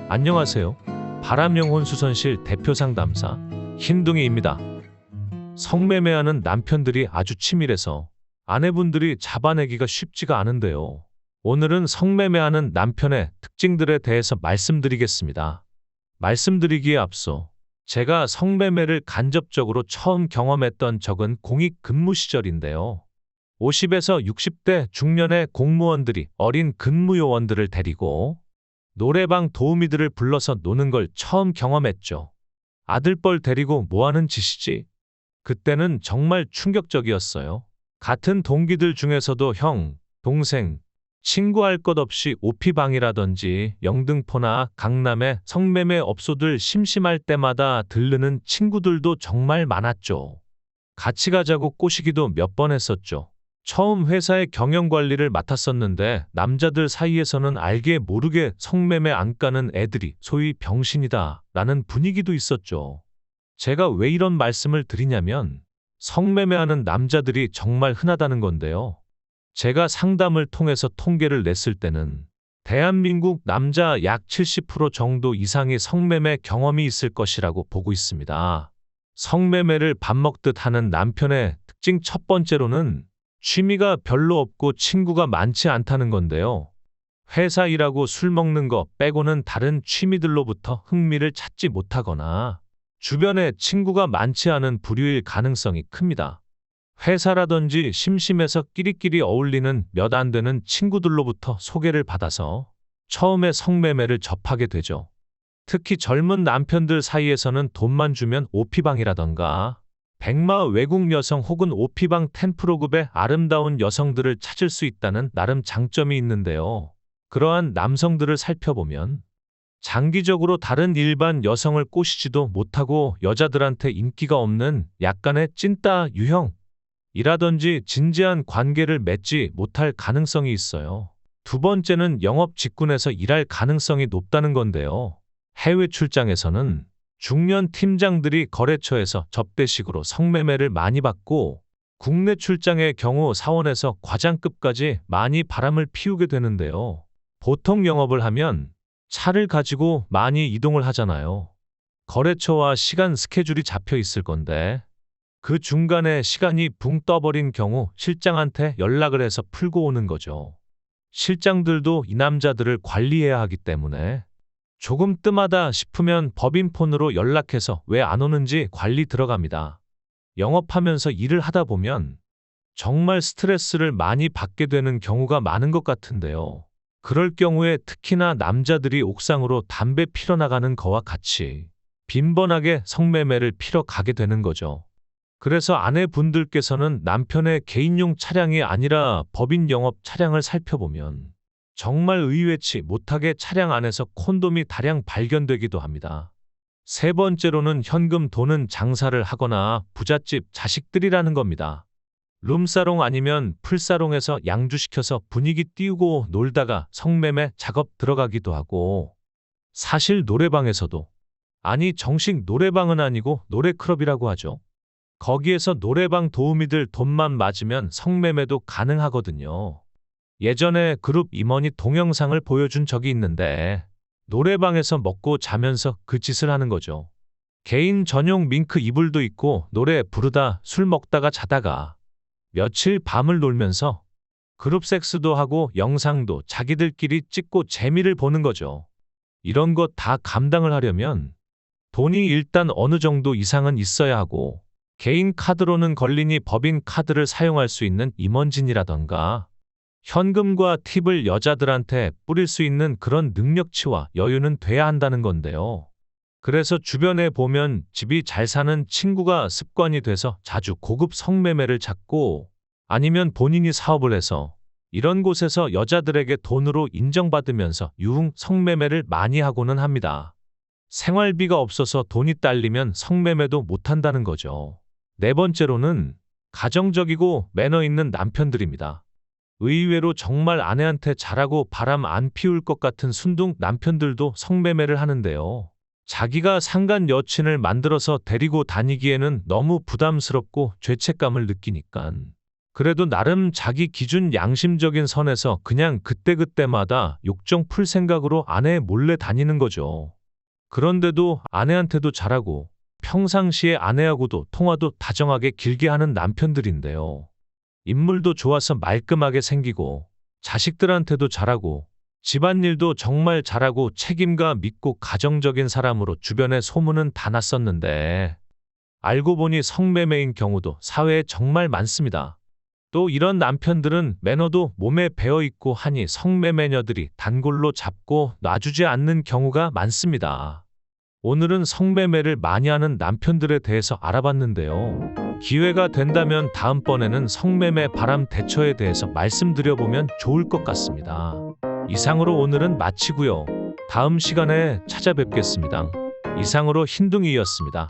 안녕하세요. 바람영혼수선실 대표 상담사 흰둥이입니다. 성매매하는 남편들이 아주 치밀해서 아내분들이 잡아내기가 쉽지가 않은데요. 오늘은 성매매하는 남편의 특징들에 대해서 말씀드리겠습니다. 말씀드리기에 앞서 제가 성매매를 간접적으로 처음 경험했던 적은 공익 근무 시절인데요. 50에서 60대 중년의 공무원들이 어린 근무요원들을 데리고 노래방 도우미들을 불러서 노는 걸 처음 경험했죠. 아들뻘 데리고 뭐하는 짓이지? 그때는 정말 충격적이었어요. 같은 동기들 중에서도 형, 동생, 친구할 것 없이 오피방이라든지 영등포나 강남의 성매매 업소들 심심할 때마다 들르는 친구들도 정말 많았죠. 같이 가자고 꼬시기도 몇 번 했었죠. 처음 회사의 경영관리를 맡았었는데 남자들 사이에서는 알게 모르게 성매매 안 까는 애들이 소위 병신이다 라는 분위기도 있었죠. 제가 왜 이런 말씀을 드리냐면 성매매하는 남자들이 정말 흔하다는 건데요. 제가 상담을 통해서 통계를 냈을 때는 대한민국 남자 약 70% 정도 이상이 성매매 경험이 있을 것이라고 보고 있습니다. 성매매를 밥 먹듯 하는 남편의 특징 첫 번째로는 취미가 별로 없고 친구가 많지 않다는 건데요. 회사 일하고 술 먹는 거 빼고는 다른 취미들로부터 흥미를 찾지 못하거나 주변에 친구가 많지 않은 부류일 가능성이 큽니다. 회사라든지 심심해서 끼리끼리 어울리는 몇 안 되는 친구들로부터 소개를 받아서 처음에 성매매를 접하게 되죠. 특히 젊은 남편들 사이에서는 돈만 주면 오피방이라던가 백마 외국 여성 혹은 오피방 10%급의 아름다운 여성들을 찾을 수 있다는 나름 장점이 있는데요. 그러한 남성들을 살펴보면 장기적으로 다른 일반 여성을 꼬시지도 못하고 여자들한테 인기가 없는 약간의 찐따 유형이라든지 진지한 관계를 맺지 못할 가능성이 있어요. 두 번째는 영업 직군에서 일할 가능성이 높다는 건데요. 해외 출장에서는 중년 팀장들이 거래처에서 접대식으로 성매매를 많이 받고 국내 출장의 경우 사원에서 과장급까지 많이 바람을 피우게 되는데요. 보통 영업을 하면 차를 가지고 많이 이동을 하잖아요. 거래처와 시간 스케줄이 잡혀 있을 건데 그 중간에 시간이 붕 떠버린 경우 실장한테 연락을 해서 풀고 오는 거죠. 실장들도 이 남자들을 관리해야 하기 때문에 조금 뜸하다 싶으면 법인폰으로 연락해서 왜 안 오는지 관리 들어갑니다. 영업하면서 일을 하다 보면 정말 스트레스를 많이 받게 되는 경우가 많은 것 같은데요. 그럴 경우에 특히나 남자들이 옥상으로 담배 피러 나가는 거와 같이 빈번하게 성매매를 피러 가게 되는 거죠. 그래서 아내분들께서는 남편의 개인용 차량이 아니라 법인 영업 차량을 살펴보면 정말 의외치 못하게 차량 안에서 콘돔이 다량 발견되기도 합니다. 세 번째로는 현금 도는 장사를 하거나 부잣집 자식들이라는 겁니다. 룸사롱 아니면 풀사롱에서 양주시켜서 분위기 띄우고 놀다가 성매매 작업 들어가기도 하고 사실 노래방에서도 아니 정식 노래방은 아니고 노래클럽이라고 하죠. 거기에서 노래방 도우미들 돈만 맞으면 성매매도 가능하거든요. 예전에 그룹 임원이 동영상을 보여준 적이 있는데 노래방에서 먹고 자면서 그 짓을 하는 거죠. 개인 전용 밍크 이불도 있고 노래 부르다 술 먹다가 자다가 며칠 밤을 놀면서 그룹 섹스도 하고 영상도 자기들끼리 찍고 재미를 보는 거죠. 이런 거 다 감당을 하려면 돈이 일단 어느 정도 이상은 있어야 하고 개인 카드로는 걸리니 법인 카드를 사용할 수 있는 임원진이라던가 현금과 팁을 여자들한테 뿌릴 수 있는 그런 능력치와 여유는 돼야 한다는 건데요. 그래서 주변에 보면 집이 잘 사는 친구가 습관이 돼서 자주 고급 성매매를 찾고 아니면 본인이 사업을 해서 이런 곳에서 여자들에게 돈으로 인정받으면서 유흥 성매매를 많이 하고는 합니다. 생활비가 없어서 돈이 딸리면 성매매도 못한다는 거죠. 네 번째로는 가정적이고 매너 있는 남편들입니다. 의외로 정말 아내한테 잘하고 바람 안 피울 것 같은 순둥 남편들도 성매매를 하는데요. 자기가 상간 여친을 만들어서 데리고 다니기에는 너무 부담스럽고 죄책감을 느끼니까 그래도 나름 자기 기준 양심적인 선에서 그냥 그때그때마다 욕정 풀 생각으로 아내 몰래 다니는 거죠. 그런데도 아내한테도 잘하고 평상시에 아내하고도 통화도 다정하게 길게 하는 남편들인데요. 인물도 좋아서 말끔하게 생기고 자식들한테도 잘하고 집안일도 정말 잘하고 책임감 믿고 가정적인 사람으로 주변에 소문은 다 났었는데 알고 보니 성매매인 경우도 사회에 정말 많습니다. 또 이런 남편들은 매너도 몸에 배어 있고 하니 성매매녀들이 단골로 잡고 놔주지 않는 경우가 많습니다. 오늘은 성매매를 많이 하는 남편들에 대해서 알아봤는데요. 기회가 된다면 다음번에는 성매매 바람 대처에 대해서 말씀드려보면 좋을 것 같습니다. 이상으로 오늘은 마치고요. 다음 시간에 찾아뵙겠습니다. 이상으로 흰둥이였습니다.